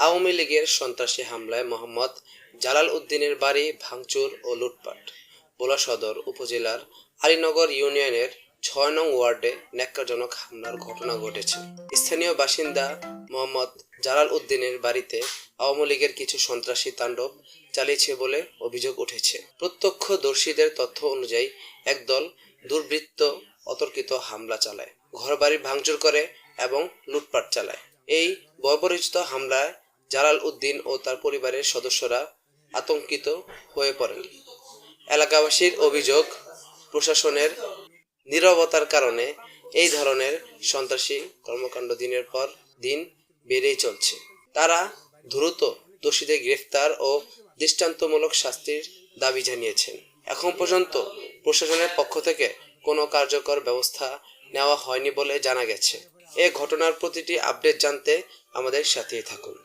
আওয়ামী লীগের সন্ত্রাসী হামলায় মোহাম্মদ জালাল উদ্দিনের বাড়ি ভাঙচুর ও লুটপাট। ভোলা সদর উপজেলার আলীনগর ইউনিয়নের ৬ নং ওয়ার্ডে ন্যাক্কারজনক হামলার ঘটনা ঘটেছে। স্থানীয় বাসিন্দা মোহাম্মদ জালাল উদ্দিনের বাড়িতে আওয়ামী লীগের কিছু সন্ত্রাসী তাণ্ডব চালিয়েছে বলে অভিযোগ উঠেছে। প্রত্যক্ষদর্শীদের তথ্য অনুযায়ী একদল দুর্বৃত্ত অতর্কিত হামলা চালায়, ঘরবাড়ি ভাঙচুর করে এবং লুটপাট চালায়। এই বর্বরোচিত হামলায় জালাল উদ্দিন ও তার পরিবারের সদস্যরা আতঙ্কিত হয়ে পড়েন। এলাকাবাসীর অভিযোগ, প্রশাসনের নীরবতার কারণে এই ধরনের সন্ত্রাসী কর্মকাণ্ড দিনের পর দিন বেড়েই চলছে। তারা দ্রুত দোষীদের গ্রেফতার ও দৃষ্টান্তমূলক শাস্তির দাবি জানিয়েছেন। এখন পর্যন্ত প্রশাসনের পক্ষ থেকে কোনো কার্যকর ব্যবস্থা নেওয়া হয়নি বলে জানা গেছে। এ ঘটনার প্রতিটি আপডেট জানতে আমাদের সাথেই থাকুন।